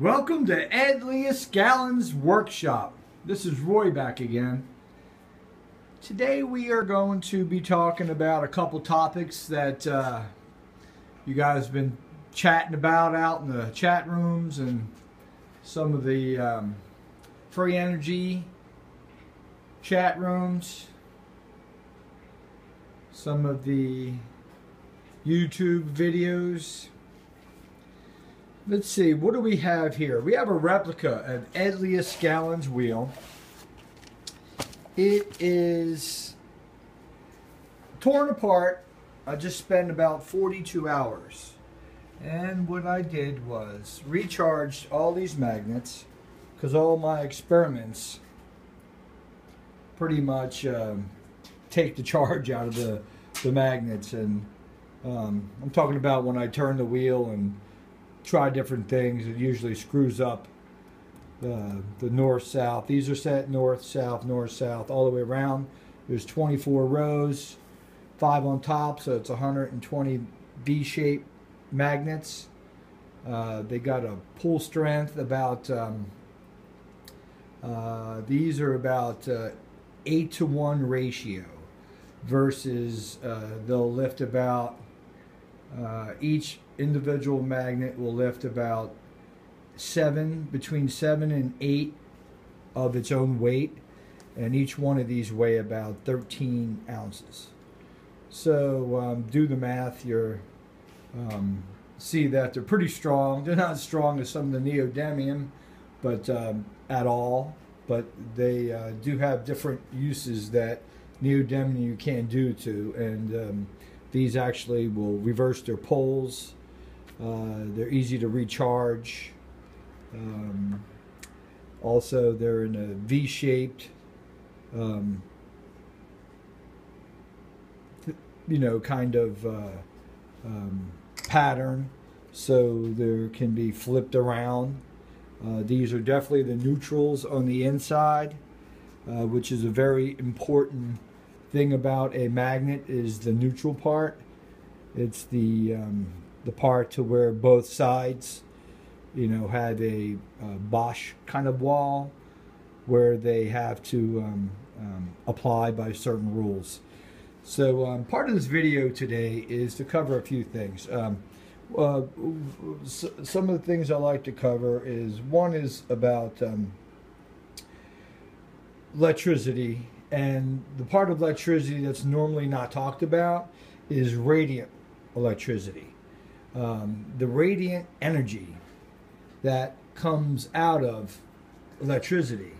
Welcome to leedskalnins workshop. This is Roy back again. Today we are going to be talking about a couple topics that you guys have been chatting about out in the chat rooms and some of the free energy chat rooms, some of the YouTube videos. Let's see, what do we have here? We have a replica of leedskalnins wheel. It is torn apart. I just spent about 42 hours. And what I did was recharged all these magnets, because all my experiments pretty much take the charge out of the magnets. And I'm talking about when I turn the wheel and try different things, it usually screws up the north-south. These are set north-south, north-south, all the way around. There's 24 rows, 5 on top, so it's 120 V-shaped magnets. They got a pull strength about, these are about 8-to-1 ratio, versus they'll lift about, each individual magnet will lift about between 7 and 8 of its own weight, and each one of these weigh about 13 ounces. So do the math. You're see that they're pretty strong. They're not as strong as some of the neodymium, but at all. But they do have different uses that neodymium you can't do to, and these actually will reverse their poles. They're easy to recharge. Also, they're in a V-shaped, kind of pattern, so there can be flipped around. These are definitely the neutrals on the inside, which is a very important thing about a magnet, is the neutral part. It's the part to where both sides, have a Bosch kind of wall where they have to apply by certain rules. So part of this video today is to cover a few things. Some of the things I like to cover is, one is about electricity, and the part of electricity that's normally not talked about is radiant electricity. The radiant energy that comes out of electricity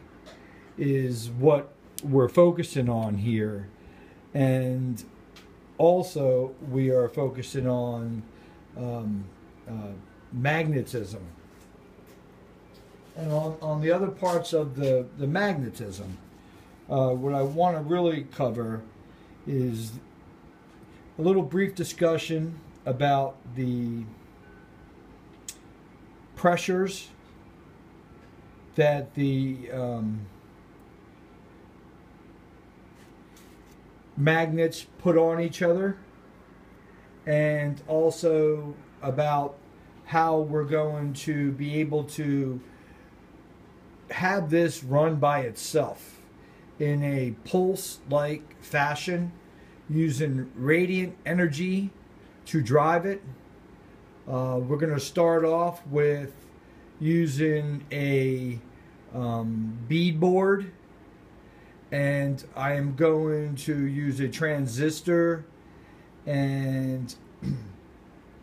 is what we're focusing on here, and also we are focusing on magnetism, and on the other parts of the magnetism. What I want to really cover is a little brief discussion about the pressures that the magnets put on each other, and also about how we're going to be able to have this run by itself in a pulse-like fashion, using radiant energy to drive it. We're going to start off with using a bead board, and I am going to use a transistor, and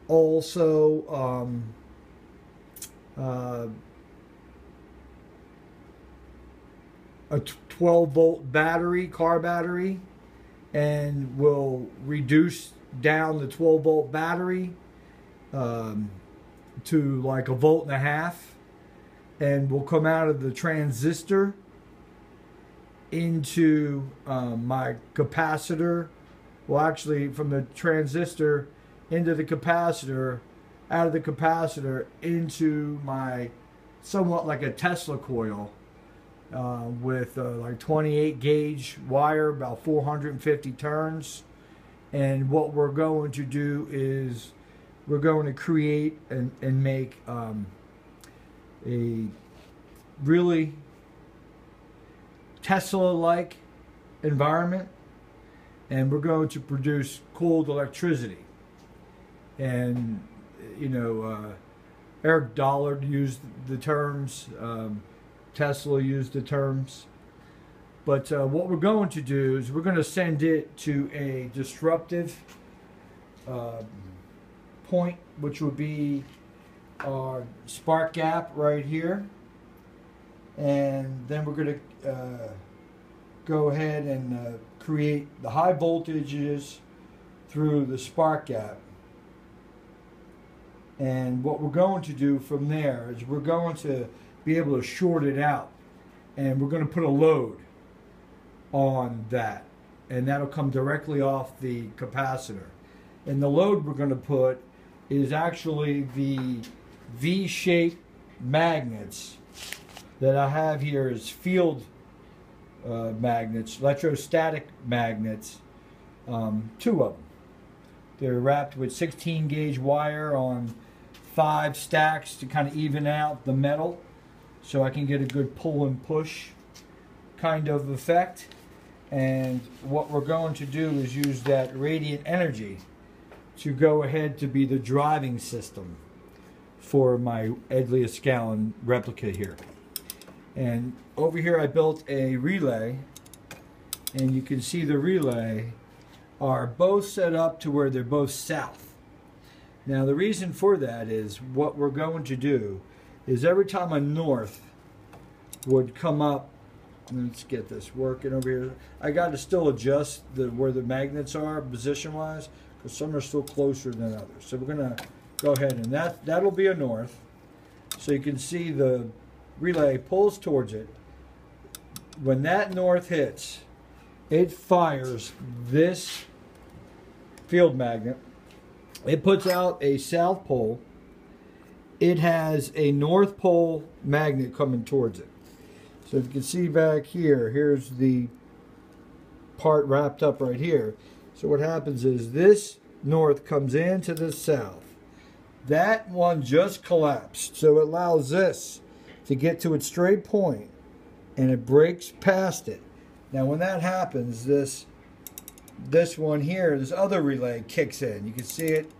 also a 12-volt battery, car battery, and we'll reduce down the 12-volt battery to like 1.5 volts, and we'll come out of the transistor into my capacitor. Well, actually, from the transistor into the capacitor, out of the capacitor into my somewhat like a Tesla coil, with like 28 gauge wire, about 450 turns. And what we're going to do is we're going to create and make a really Tesla-like environment, and we're going to produce cooled electricity. And you know, Eric Dollard used the terms, Tesla used the terms, but what we're going to do is we're going to send it to a disruptive point, which will be our spark gap right here, and then we're going to go ahead and create the high voltages through the spark gap. And what we're going to do from there is we're going to be able to short it out, and we're going to put a load on that, and that'll come directly off the capacitor. And the load we're going to put is actually the V-shaped magnets that I have here as field magnets, electrostatic magnets, 2 of them. They're wrapped with 16 gauge wire on 5 stacks to kind of even out the metal, so I can get a good pull and push kind of effect. And what we're going to do is use that radiant energy to go ahead to be the driving system for my leedskalnin replica here. And over here I built a relay, and you can see the relay are both set up to where they're both south. Now the reason for that is what we're going to do is every time a north would come up, let's get this working over here. I got to still adjust where the magnets are position wise, because some are still closer than others. So we're going to go ahead, and that'll be a north. So you can see the relay pulls towards it. When that north hits, it fires this field magnet. It puts out a south pole. It has a north pole magnet coming towards it. So if you can see back here, here's the part wrapped up right here. So what happens is this north comes into the south. That one just collapsed, so it allows this to get to its straight point, and it breaks past it. Now when that happens, this one here, this other relay kicks in. You can see it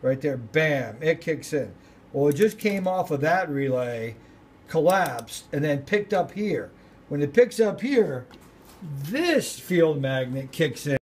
right there, bam, it kicks in. Well, it just came off of that relay, collapsed, and then picked up here. When it picks up here, this field magnet kicks in.